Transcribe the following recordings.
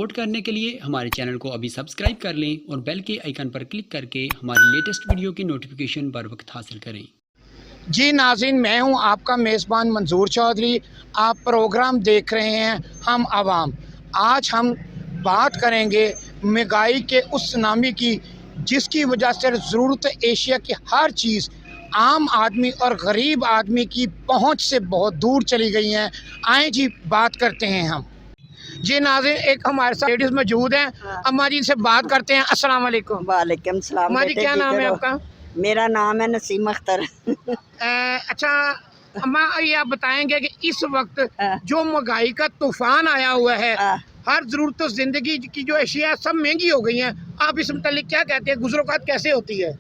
Support کرنے کے لیے ہمارے چینل کو ابھی سبسکرائب کر لیں اور بیل کے آئیکن پر کلک کر کے ہماری لیٹسٹ ویڈیو کی نوٹیفیکیشن بر وقت حاصل کریں۔ جی ناظرین، میں ہوں آپ کا میزبان منظور چودھری۔ آپ پروگرام دیکھ رہے ہیں ہم عوام۔ آج ہم بات کریں گے مہنگائی کے اس سونامی کی جس کی وجہ سے ضرورت ایشیا کی ہر چیز عام آدمی اور غریب آدمی کی پہنچ سے بہت دور چلی گئی ہیں۔ آئیں جی بات کرتے ہیں ہم۔ جی ناظرین، ایک ہمارے ساتھ لیڈیز موجود ہیں، اماں جی سے بات کرتے ہیں۔ السلام علیکم۔ وعلیکم السلام۔ اماں جی کیا نام ہے آپ کا؟ میرا نام ہے نسیم اختر۔ اچھا اماں، یہ آپ بتائیں گے کہ اس وقت جو مہنگائی کا طوفان آیا ہوا ہے، ہر ضرورت زندگی کی جو اشیاء سب مہنگی ہو گئی ہیں، آپ اس متعلق کیا کہتے ہیں؟ گزروقات کیسے ہوتی ہے؟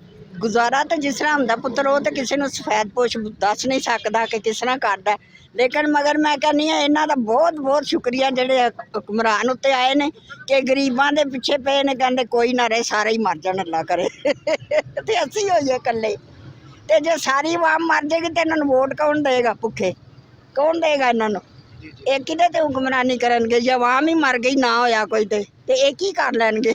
گزارا تو جس طرح ہوں پتر وہ تو کسی نے سفید پوش دس نہیں سکتا کہ کس طرح کرتا ہے، لیکن مگر میں کہنی ہاں یہاں کا بہت بہت شکریہ جڑے حکمران اتنے آئے نے کہ غریباں دے پیچھے پے نے، کہتے کوئی نہ رہے سارے ہی مر جان اللہ کرے تے اسی ہوئیے کلے تے جے ساری عوام مر جائے گی تو انہوں ووٹ کون دے گا؟ بھکے کون دے گا انہوں؟ ایک ہی تے حکمرانی کرن گے، جے عوام ہی مر گئی نہ ہویا کوئی تے ایک ہی کر لین گے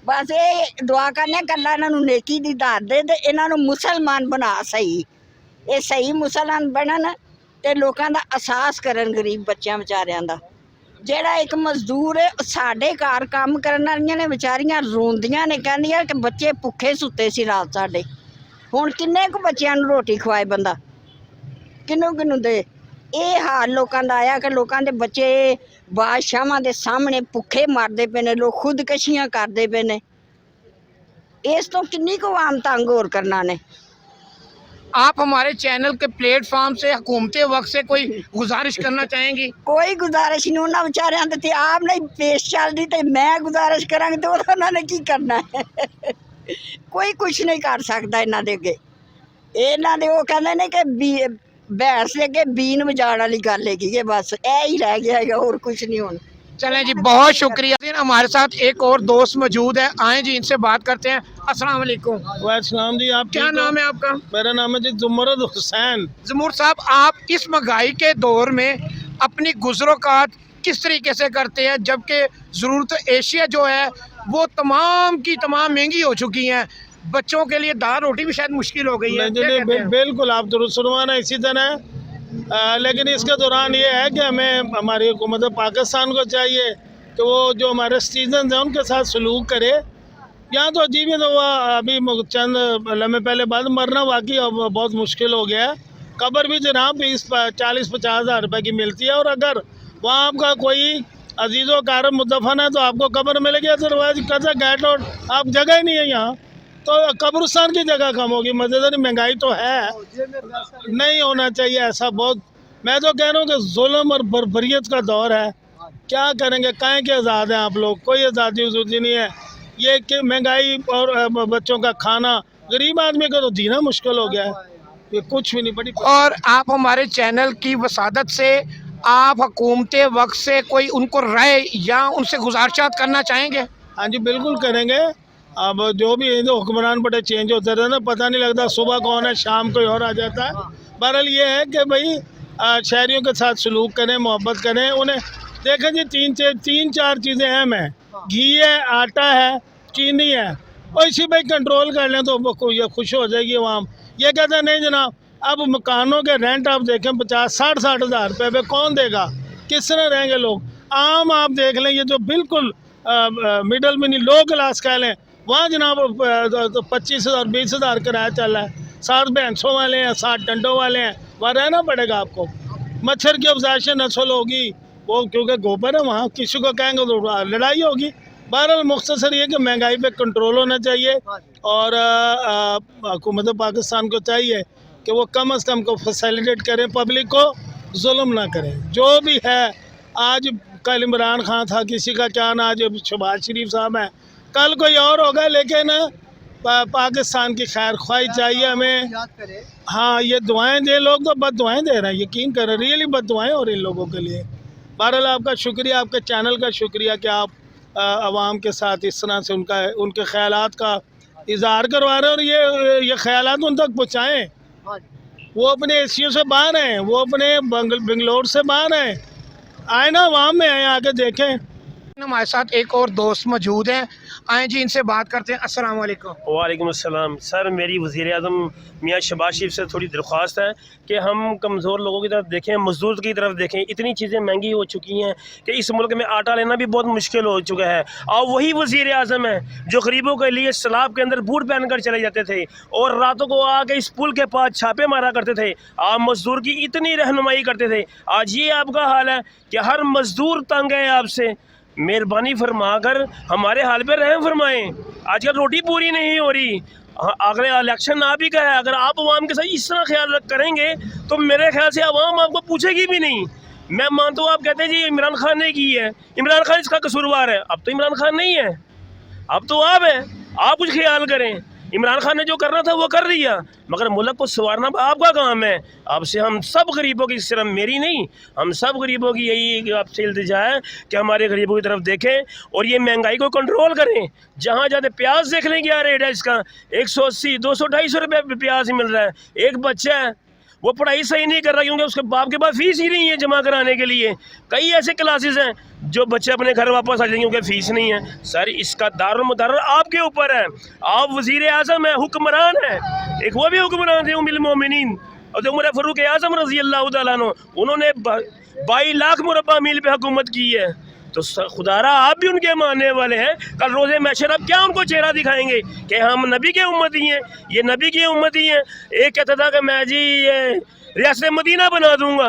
بس یہ دعا کرنے کلا انہوں نیکی دی دار دے تے انہوں مسلمان بنا صحیح، یہ صحیح مسلمان بنن تے لوکاں دا احساس کرن غریب بچیاں بیچاریاں دا۔ جیڑا ایک مزدور ہے ساڈے گھر کام کرن والیاں نے بیچاریاں روندیاں نے، کہندیاں کہ بچے بھکھے ستے سی رات ساڈے، ہن کنے کو بچیاں نوں روٹی کھوائے بندہ، کنوں کنوں دے؟ یہ حال لوکاں دا آیا کہ لوکاں دے بچے بادشاہاں دے سامنے بھکھے مردے پے نے، لوگ خودکشیاں کردے پے نے۔ اس تو کنی کو عوام تنگ اور کرنا نے۔ آپ ہمارے چینل کے پلیٹ فارم سے حکومت وقت سے کوئی گزارش کرنا چاہیں گی؟ کوئی گزارش نہیں، انہوں بیچاریاں تے آپ نہیں پیش چل دی تے میں گزارش کراں گی تو انہوں نے کی کرنا ہے کوئی کچھ نہیں کر سکتا انہاں دے اگے۔ انہاں دے وہ کہندے نے کہ بھینس دے اگے بین وجاڑ والی گل ہے کہ بس اے ہی رہ گیا ہے اور کچھ نہیں ہونا۔ چلیں جی، بہت شکریہ۔ ہمارے ساتھ ایک اور دوست موجود ہے، آئیں جی ان سے بات کرتے ہیں۔ السلام علیکم۔ وعلیکم السلام جی، آپ کیا نام ہے آپ کا؟ میرا نام ہے جی زمرد حسین۔ زمور صاحب، آپ اس مہنگائی کے دور میں اپنی گزروقات کس طریقے سے کرتے ہیں جبکہ ضرورت ایشیا جو ہے وہ تمام کی تمام مہنگی ہو چکی ہیں؟ بچوں کے لیے دال روٹی بھی شاید مشکل ہو گئی ہے۔ کیا کہتے ہیں؟ بالکل آپ درست فرمانا اسی طرح ہے، لیکن اس کے دوران یہ ہے کہ ہمیں ہماری حکومت پاکستان کو چاہیے کہ وہ جو ہمارے سٹیزنز ہیں ان کے ساتھ سلوک کرے۔ یہاں تو عجیب ہے، تو وہ ابھی چند لمحے پہلے بعد مرنا واقعی بہت مشکل ہو گیا ہے۔ قبر بھی جناب 40-50 ہزار روپے کی ملتی ہے، اور اگر وہاں آپ کا کوئی عزیز و کارم مدفن ہے تو آپ کو قبر ملے گی، ادروائز قضا گیٹ آؤٹ آپ جگہ ہی نہیں ہے یہاں، تو قبرستان کی جگہ کم ہوگی۔ مزیدار مہنگائی تو ہے، نہیں ہونا چاہیے ایسا بہت۔ میں تو کہہ رہا ہوں کہ ظلم اور بربریت کا دور ہے، کیا کریں گے؟ کہیں کے آزاد ہیں آپ لوگ؟ کوئی آزادی وزودی نہیں ہے۔ یہ کہ مہنگائی اور بچوں کا کھانا غریب آدمی کا تو جینا مشکل ہو گیا ہے، یہ کچھ بھی نہیں بڑی۔ اور آپ ہمارے چینل کی وسادت سے آپ حکومت وقت سے کوئی ان کو رائے یا ان سے گزارشات کرنا چاہیں گے؟ ہاں جی بالکل کریں گے۔ اب جو بھی جو حکمران بڑے چینج ہوتے رہے نا، پتہ نہیں لگتا صبح کون ہے شام کوئی اور آ جاتا ہے۔ بہرحال یہ ہے کہ بھائی شہریوں کے ساتھ سلوک کریں، محبت کریں انہیں۔ دیکھیں جی تین چار چیزیں اہم ہیں، گھی ہے، آٹا ہے، چینی ہے، اور اسی پہ کنٹرول کر لیں تو یہ خوش ہو جائے گی عوام۔ یہ کہتے ہیں نہیں جناب، اب مکانوں کے رینٹ آپ دیکھیں 50-60 ہزار روپے پہ کون دے گا؟ کس طرح رہیں گے لوگ؟ عام آپ دیکھ لیں، یہ جو بالکل مڈل میں نہیں، لو کلاس کہہ لیں، وہاں جناب 25,000 20,000 کرایہ چل رہا ہے۔ 60 بھینسوں والے ہیں، 60 ٹنڈوں والے ہیں، وہاں رہنا پڑے گا آپ کو۔ مچھر کی افزائش نسل ہوگی، وہ کیونکہ گوبر ہے وہاں، کسی کو کہیں گے تو لڑائی ہوگی۔ بہرحال مختصر یہ کہ مہنگائی پہ کنٹرول ہونا چاہیے، اور حکومت پاکستان کو چاہیے کہ وہ کم از کم کو فیسیلیٹیٹ کریں، پبلک کو ظلم نہ کریں۔ جو بھی ہے، آج کل عمران خان تھا، کسی کا کیا نا، آج شہباز شریف صاحب ہیں، کل کوئی اور ہوگا، لیکن پاکستان کی خیر خواہی چاہیے ہمیں۔ ہاں، یہ دعائیں دے، لوگ تو بد دعائیں دے رہے ہیں، یقین کریں، ریئلی بد دعائیں ہو رہی ہیں لوگوں کے لیے۔ بہرحال آپ کا شکریہ، آپ کے چینل کا شکریہ کہ آپ عوام کے ساتھ اس طرح سے ان کے خیالات کا اظہار کروا رہے ہیں، اور یہ خیالات ان تک پہنچائیں۔ وہ اپنے ایسیوں سے باہر ہیں، وہ اپنے بنگلور سے باہر ہیں، آئے نا عوام میں آئیں، آ کے دیکھیں۔ हमारे साथ एक और दोस्त मौजूद हैं, आए जी इनसे बात करते हैं। अस्सलाम वालेकुम। वालेकुम अस्सलाम। सर, मेरी वज़ीर आज़म मियाँ शहबाज शरीफ से थोड़ी दरख्वास्त है कि हम कमज़ोर लोगों की तरफ देखें, मज़दूर की तरफ देखें। इतनी चीज़ें महंगी हो चुकी हैं कि इस मुल्क में आटा लेना भी बहुत मुश्किल हो चुका है। और वही वज़ीर आज़म है जो गरीबों के लिए सैलाब के अंदर बूट पहन कर चले जाते थे और रातों को आके इस पुल के पास छापे मारा करते थे। आप मज़दूर की इतनी रहनुमाई करते थे, आज ये आपका हाल है कि हर मज़दूर तंग है आपसे। मेहरबानी फरमा कर हमारे हाल पे रहम फरमाएं। आजकल रोटी पूरी नहीं हो रही। अगले इलेक्शन आप ही का है, अगर आप अवाम के साथ इस तरह ख्याल करेंगे तो मेरे ख्याल से अवाम आपको पूछेगी भी नहीं। मैं मानता हूँ आप कहते हैं जी इमरान खान ने की है, इमरान खान इसका कसूरवार है। अब तो इमरान खान नहीं है, अब तो आप हैं। आप कुछ ख्याल करें। इमरान खान ने जो करना था वो कर दिया, मगर मुल्क को संवारना आपका काम है। आपसे हम सब गरीबों की, सिर्फ मेरी नहीं, हम सब गरीबों की यही आपसे इल्तिजा है कि हमारे गरीबों की तरफ देखें और ये महंगाई को कंट्रोल करें। जहाँ जाते प्याज देख लें क्या रेट है इसका, 180, 200, 250 रुपये प्याज मिल रहा है। एक बच्चा है वो पढ़ाई सही नहीं कर रहा क्योंकि उसके बाप के पास फीस ही नहीं है जमा कराने के लिए। कई ऐसे क्लासेस हैं जो बच्चे अपने घर वापस आ जाएंगे क्योंकि फ़ीस नहीं है। सर, इसका दारुल मुदारर आपके ऊपर है। आप वज़ीर आज़म है, हुक्मरान है। एक वो भी हुक्मरान थे उम्मुल मोमिनीन और उमर फ़ारूक आज़म रज़ी अल्लाह तआला अन्हु, उन्होंने 22 लाख मुरब्बा मील पे हुकूमत की है। तो खुदारा आप भी उनके मानने वाले हैं। कल रोज़े महशर आप क्या उनको चेहरा दिखाएंगे कि हम नबी के उम्मती हैं, ये नबी की उम्मती हैं। एक कहता था कि मैं जी ये रियासत मदीना बना दूंगा।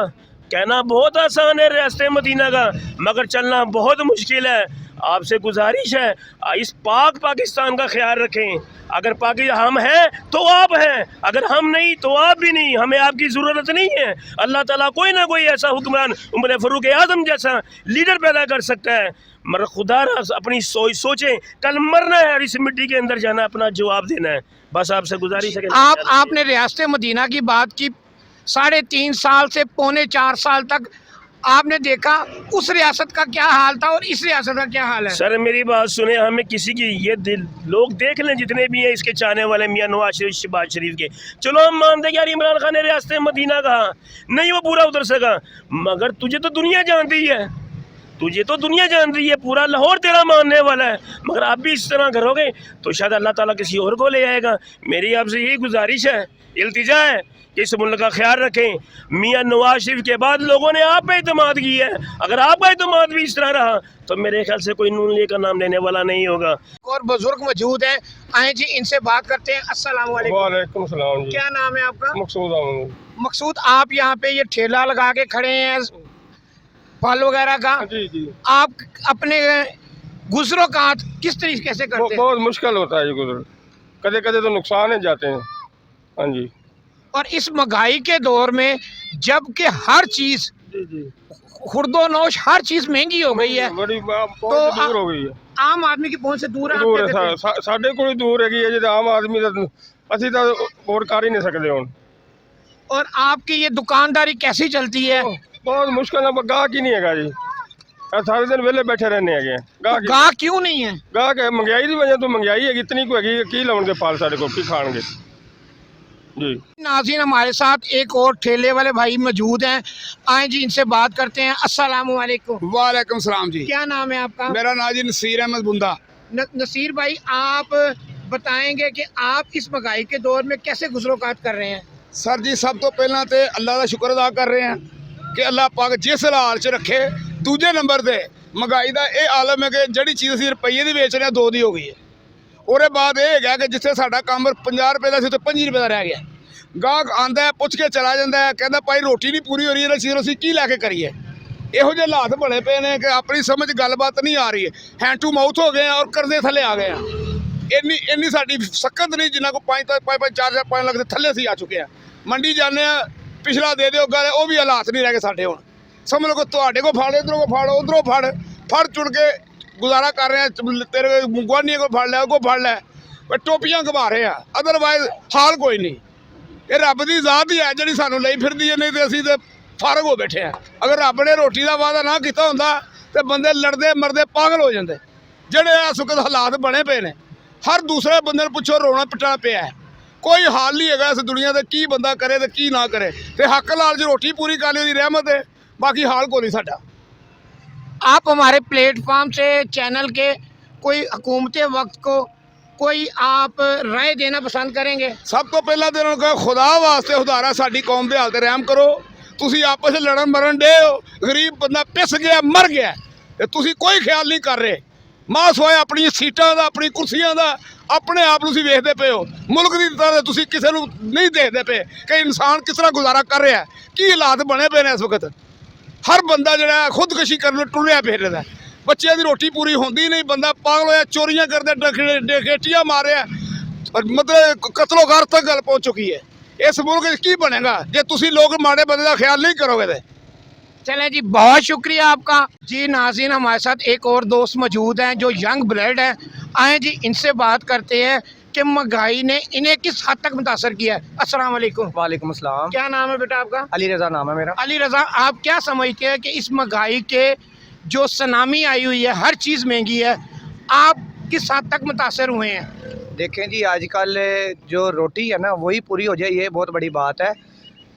कहना बहुत आसान है रियासत मदीना का, मगर चलना बहुत मुश्किल है। आपसे गुजारिश है इस पाकिस्तान का ख्याल रखें। अगर हम हैं तो आप हैं, अगर हम नहीं तो आप भी नहीं। हमें आपकी ज़रूरत नहीं है। अल्लाह ताला कोई ना कोई ऐसा हुक्मरान उमर फ़ारूक आज़म जैसा लीडर पैदा कर सकता है। मगर खुदा अपनी सोचें, कल मरना है और इस मिट्टी के अंदर जाना, अपना जवाब देना है। बस आपसे गुजारिश है। आपने रियासत मदीना की बात की, 3.5 साल से 3.25 साल तक आपने देखा उस रियासत का क्या हाल था और इस रियासत का क्या हाल है। सर, मेरी बात सुने, हमें किसी की ये दिल लोग देख लें जितने भी हैं इसके चाहने वाले मियाँ नवाज शरीफ, शहबाज शरीफ के, चलो हम मानते हैं यार इमरान खान ने रियासत मदीना कहा नहीं, वो पूरा उतर सका, मगर तुझे तो दुनिया जानती है, तुझे तो दुनिया जान रही है, पूरा लाहौर तेरा मानने वाला है। मगर आप भी इस तरह करोगे तो शायद अल्लाह ताला किसी और को ले आएगा। मेरी आपसे यही गुजारिश है, इल्तिजा है कि इस मुल्क का ख्याल रखें। मियाँ नवाज शरीफ के बाद लोगों ने आप पे एतमाद की है। अगर आपका एतमाद भी इस तरह रहा तो मेरे ख्याल से कोई नून लीग का नाम लेने वाला नहीं होगा। और बुजुर्ग मौजूद हैं, आए जी इनसे बात करते हैं। अस्सलाम वालेकुम। वालेकुम सलाम जी। क्या नाम है आपका? मकसूद। मकसूद, आप यहाँ पे ये ठेला लगा के खड़े हैं फल वगैरह का, जी जी। आप अपने गुजरो का किस तरीके से करते हैं? बहुत मुश्किल होता है ये गुजर, कदे कदे तो नुकसान है जाते हैं। हाँ जी। और इस महंगाई के दौर में जबकि हर चीज खुर्दो नोश हर चीज महंगी हो गई है, बड़ी दूर हो गई है, आम आदमी की पहुंच से दूर है। दूर है, साढ़े को दूर है जी। आम आदमी असि तो और कर ही नहीं सकते हुण। और आपकी ये दुकानदारी कैसी चलती है? बहुत मुश्किल है, गाहक ही नहीं है जी। सारे दिन वेले बैठे रहने है। गाहक क्यों नहीं है? गाहक है महंगाई की वजह तो, महंगाई है इतनी को है की लाउणगे फल सारे को की खाएंगे जी। नाज़रीन, हमारे साथ एक और ठेले वाले भाई मौजूद हैं, आए जी इनसे बात करते हैं। अस्सलाम वालेकुम। वालेकुम सलाम जी। क्या नाम है आपका? मेरा नाम जी नसीर अहमद बुंदा। नसीर भाई, आप बताएंगे कि आप इस महंगाई के दौर में कैसे गुजरोकात कर रहे हैं? सर जी, सब तो पहला तो अल्लाह का शुक्र अदा कर रहे हैं कि अल्लाह पाक जिस हाल च रखे। दूजे नंबर से महंगाई का यह आलम है कि जिहड़ी चीज़ असीं रुपये की बेच रहे हैं 2 दी हो गई है। और बाद यह है कि जिथे साडा काम 50 रुपये का सी तो 5 रुपये का रह गया। गाहक आंदा है, पुछ के चला जाता है, कहता भाई रोटी नहीं पूरी हो रही है, चीज़ असीं की लैके करिए। इहो ਜਿਹੇ हालात बने पे ने कि अपनी समझ गलबात नहीं आ रही है। हैंड टू माउथ हो गए हैं और कर्जे थले आ गए हैं। इन्नी साडी सकत नहीं जिन्ना को 5 लाख के थले असीं आ चुके हैं। मंडी जाने पिछला दे दो गल, वो भी हालात नहीं रह गए साडे हुण। समझ लो तुहाडे को फाड़, इधरों को फाड़, उधरों फड़ चुड़ के गुजारा कर रहे हैं। तेरे गुआढ़ियों को फड़ लिया, को फड़ लिया, टोपियां घमा रहे हैं। अदरवाइज हाल कोई नहीं। ये रब की ज़ात ही है जिहड़ी सानू लई फिरदी है, नहीं तो असीं ते फारग हो बैठे हैं। अगर रब ने रोटी का वादा ना किया होंदा तो बंदे लड़ते मरदे पागल हो जाते। जिहड़े इस वक्त हालात बने पे ने, हर दूसरे बंदे नूं पुछो रोना पिटना पिया है। कोई हाल नहीं है इस दुनिया से, की बंदा करे तो की ना करे। तो हक लाल च रोटी पूरी कर ली, रहमत है, बाकी हाल को नहीं साडा। आप हमारे प्लेटफार्म से चैनल के कोई हुकूमत वक्त को कोई आप राय देना पसंद करेंगे? ਸਭ ਤੋਂ ਪਹਿਲਾਂ ਤੇ ਉਹਨਾਂ ਨੂੰ ਕਹੋ ਖੁਦਾ ਵਾਸਤੇ ਉਧਾਰਾ ਸਾਡੀ ਕੌਮ ਦੇ ਹਾਲ ਤੇ ਰਹਿਮ ਕਰੋ। ਤੁਸੀਂ ਆਪਸ ਵਿੱਚ ਲੜਨ ਮਰਨ ਡੇ ਹੋ, ਗਰੀਬ ਬੰਦਾ ਪਿਸ ਗਿਆ ਮਰ ਗਿਆ ਤੇ ਤੁਸੀਂ ਕੋਈ ਖਿਆਲ ਨਹੀਂ ਕਰ ਰਹੇ। ਮਾਸ ਹੋਏ ਆਪਣੀ ਸੀਟਾਂ ਦਾ, ਆਪਣੀ ਕੁਰਸੀਆਂ ਦਾ, ਆਪਣੇ ਆਪ ਨੂੰ ਤੁਸੀਂ ਵੇਖਦੇ ਪਏ ਹੋ। ਮੁਲਕ ਦੀ ਤਰ੍ਹਾਂ ਤੁਸੀਂ ਕਿਸੇ ਨੂੰ ਨਹੀਂ ਦੇਖਦੇ ਪਏ ਕਿ ਇਨਸਾਨ ਕਿਸ ਤਰ੍ਹਾਂ ਗੁਜ਼ਾਰਾ ਕਰ ਰਿਹਾ, ਕੀ ਹਾਲਾਤ ਬਣੇ ਪਏ ਨੇ ਇਸ ਵਕਤ। ਹਰ ਬੰਦਾ ਜਿਹੜਾ ਖੁਦਕੁਸ਼ੀ ਕਰਨ ਨੂੰ ਟੁਰਿਆ ਫਿਰ ਰਿਹਾ। ਬੱਚਿਆਂ ਦੀ ਰੋਟੀ ਪੂਰੀ ਹੁੰਦੀ ਨਹੀਂ, ਬੰਦਾ ਪਾਗਲ ਹੋਇਆ, ਚੋਰੀਆਂ ਕਰਦੇ, ਡਕੈਤੀਆਂ ਮਾਰਿਆ, ਮਤਲਬ ਕਤਲੋਗਾਰ ਤੱਕ ਗੱਲ ਪਹੁੰਚ ਚੁੱਕੀ ਹੈ। ਇਸ ਮੁਲਕ ਵਿੱਚ ਕੀ ਬਣੇਗਾ ਜੇ ਤੁਸੀਂ ਲੋਕ ਮਾੜੇ ਬੰਦੇ ਦਾ ਖਿਆਲ ਨਹੀਂ ਕਰੋਗੇ ਤੇ। चले जी, बहुत शुक्रिया आपका। जी नाज़रीन, हमारे साथ एक और दोस्त मौजूद हैं जो यंग ब्लड है। आए जी इनसे बात करते हैं कि महंगाई ने इन्हें किस हद तक मुतासर किया है। अस्सलाम वालेकुम। वालेकुम अस्सलाम। क्या नाम है बेटा आपका? अली रज़ा नाम है मेरा। अली रज़ा, आप क्या समझते हैं कि इस महंगाई के जो सुनामी आई हुई है, हर चीज़ महंगी है, आप किस हद तक मुतासर हुए हैं? देखें जी, आजकल जो रोटी है ना वही पूरी हो जाए, ये बहुत बड़ी बात है।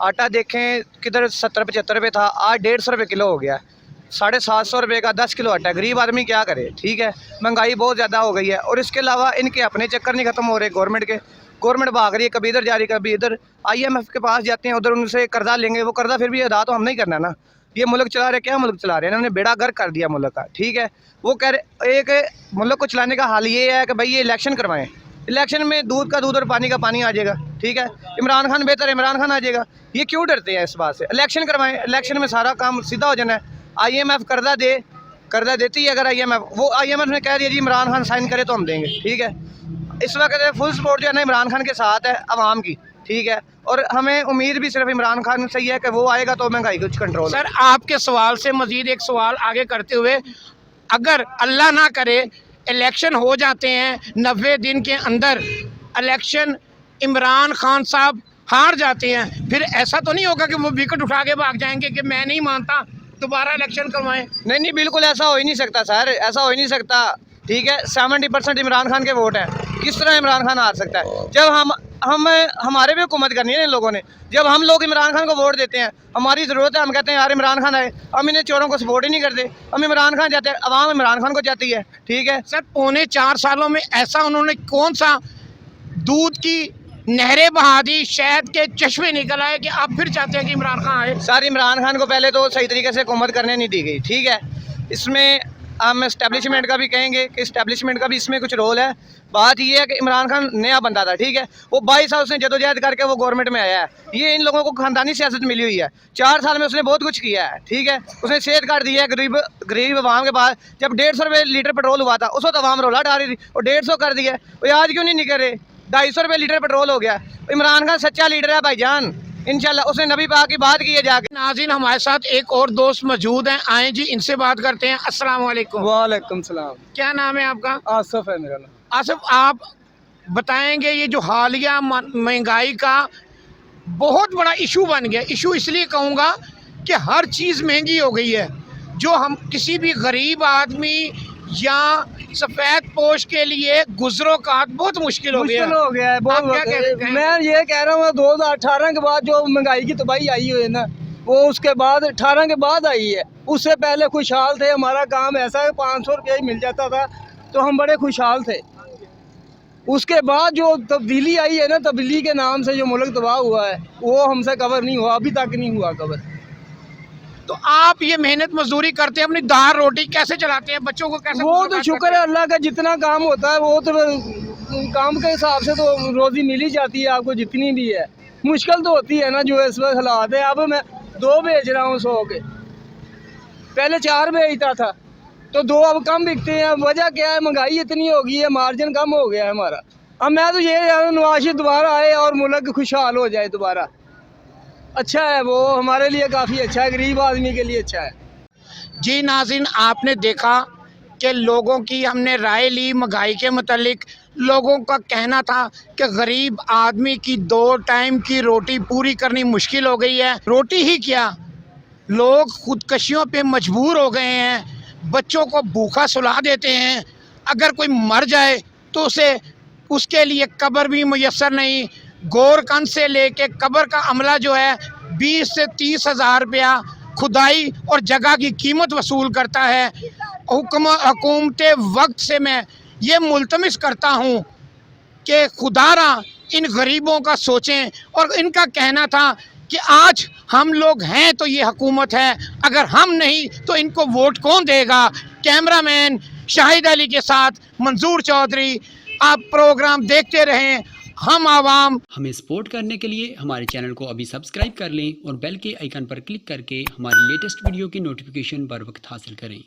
आटा देखें किधर 70-75 रुपये था, आज 150 रुपये किलो हो गया है। 750 रुपये का 10 किलो आटा है। गरीब आदमी क्या करे, ठीक है। महंगाई बहुत ज़्यादा हो गई है और इसके अलावा इनके अपने चक्कर नहीं ख़त्म हो रहे गवर्नमेंट के। गवर्नमेंट भाग रही है, कभी इधर जा रही है, कभी इधर। IMF के पास जाते हैं, उधर उनसे कर्जा लेंगे, वो कर्जा फिर भी अदा तो हम नहीं करना ना। ये मुल्क चला रहे, क्या मुल्क चला रहे हैं, इन्होंने बेड़ा गर्क कर दिया मुल्क का, ठीक है। वो कह रहे एक मुल्क को चलाने का हाल ये है कि भाई ये इलेक्शन करवाएं, इलेक्शन में दूध का दूध और पानी का पानी आ जाएगा, ठीक है। इमरान खान बेहतर है, इमरान खान आ जाएगा। ये क्यों डरते हैं इस बात से? इलेक्शन करवाएं, इलेक्शन में सारा काम सीधा हो जाना है। IMF कर्जा दे, कर्जा देती है अगर IMF, वो IMF ने कह दिया जी इमरान खान साइन करे तो हम देंगे, ठीक है। इस वक्त फुल सपोर्ट जो है ना इमरान खान के साथ है अवाम की, ठीक है। और हमें उम्मीद भी सिर्फ इमरान खान से ही है कि वो आएगा तो महंगाई कुछ कंट्रोल। सर, आपके सवाल से मज़ीद एक सवाल आगे करते हुए, अगर अल्लाह ना करे इलेक्शन हो जाते हैं, 90 दिन के अंदर इलेक्शन इमरान खान साहब हार जाते हैं, फिर ऐसा तो नहीं होगा कि वो विकेट उठा के भाग जाएंगे कि मैं नहीं मानता, दोबारा इलेक्शन करवाएं? नहीं नहीं, बिल्कुल ऐसा हो ही नहीं सकता सर, ऐसा हो ही नहीं सकता, ठीक है। 70% इमरान खान के वोट हैं, किस तरह इमरान खान हार सकता है? जब हम हमारे भी हुकूमत करनी है इन लोगों ने। जब हम लोग इमरान खान को वोट देते हैं, हमारी ज़रूरत है, हम कहते हैं यार इमरान खान आए, हम इन्हें चोरों को सपोर्ट ही नहीं करते, हम इमरान खान चाहते हैं, अवाम इमरान खान को चाहती है, ठीक है। सर, पौने 4 सालों में ऐसा उन्होंने कौन सा दूध की नहरें बहा दी, शहद के चश्मे निकल आए कि आप फिर चाहते हैं कि इमरान खान आए? सर, इमरान खान को पहले तो सही तरीके से हुकूमत करने नहीं दी गई, ठीक है। इसमें हम इस्टेब्लिशमेंट का भी कहेंगे कि इस्टेब्लिशमेंट का भी इसमें कुछ रोल है। बात ये है कि इमरान खान नया बंदा था, ठीक है। वो 22 साल उसने जदोजहद करके वो गवर्नमेंट में आया है। ये इन लोगों को खानदानी सियासत मिली हुई है। 4 साल में उसने बहुत कुछ किया है, ठीक है। उसने सेहत कार्ड दिया है गरीब अवाम के पास। जब 150 रुपये लीटर पेट्रोल हुआ था उस वक्त अवाम रोला डाल रही थी, और 150 कर दिया। वो आज क्यों नहीं निकल रहे? 250 रुपये लीटर पेट्रोल हो गया। इमरान खान सच्चा लीडर है भाईजान, इंशाल्लाह। उसने नबी पाक की बात की है जाके। नाज़रीन, हमारे साथ एक और दोस्त मौजूद हैं, आए जी इनसे बात करते हैं। अस्सलाम वालेकुम। वालेकुम सलाम। क्या नाम है आपका? आसफ है मेरा नाम। आसिफ, आप बताएंगे ये जो हालिया महंगाई का बहुत बड़ा इशू बन गया। इशू इसलिए कहूँगा कि हर चीज़ महंगी हो गई है। जो हम किसी भी गरीब आदमी या सफ़ेद पोश के लिए गुजरो का बहुत मुश्किल हो गया है आप क्या कहते हैं? मैं ये कह रहा हूँ 2018 के बाद जो महंगाई की तबाही आई हुई है ना, वो उसके बाद 18 के बाद आई है। उससे पहले खुशहाल थे। हमारा काम ऐसा है 500 रुपया ही मिल जाता था तो हम बड़े खुशहाल थे। उसके बाद जो तब्दीली आई है ना, तब्दीली के नाम से जो मुल्क तबाह हुआ है वो हमसे कवर नहीं हुआ, अभी तक नहीं हुआ कवर। तो आप ये मेहनत मजदूरी करते हैं, अपनी दाल रोटी कैसे चलाते हैं, बच्चों को कैसे? वो तो शुक्र है अल्लाह का, जितना काम होता है वो तो काम के हिसाब से तो रोज़ी मिल ही जाती है आपको, जितनी भी है। मुश्किल तो होती है ना, जो इस वक्त हालात है। अब मैं 2 बेच रहा हूँ 100 के, पहले 4 बेचता था तो 2 अब कम बिकते हैं। वजह क्या है? महंगाई इतनी हो गई है, मार्जिन कम हो गया है हमारा। अब मैं तो ये नवाज शरीफ दोबारा आए और मुल्क खुशहाल हो जाए दोबारा, अच्छा है। वो हमारे लिए काफ़ी अच्छा है, गरीब आदमी के लिए अच्छा है। जी नाज़रीन, आपने देखा कि लोगों की हमने राय ली महंगाई के मुतालिक। लोगों का कहना था कि गरीब आदमी की 2 टाइम की रोटी पूरी करनी मुश्किल हो गई है। रोटी ही क्या, लोग खुदकशियों पे मजबूर हो गए हैं, बच्चों को भूखा सुला देते हैं। अगर कोई मर जाए तो उसके लिए कब्र भी मुयस्सर नहीं। गोरकंद से लेके कब्र का अमला जो है 20 से 30 हज़ार रुपया खुदाई और जगह की कीमत वसूल करता है। हुकूमत वक्त से मैं ये मुल्तमिस करता हूँ कि खुदारा इन गरीबों का सोचें। और इनका कहना था कि आज हम लोग हैं तो ये हुकूमत है, अगर हम नहीं तो इनको वोट कौन देगा। कैमरामैन शाहिद अली के साथ मंजूर चौधरी। आप प्रोग्राम देखते रहें हम आवाम। हमें सपोर्ट करने के लिए हमारे चैनल को अभी सब्सक्राइब कर लें और बेल के आइकन पर क्लिक करके हमारी लेटेस्ट वीडियो की नोटिफिकेशन बर वक्त हासिल करें।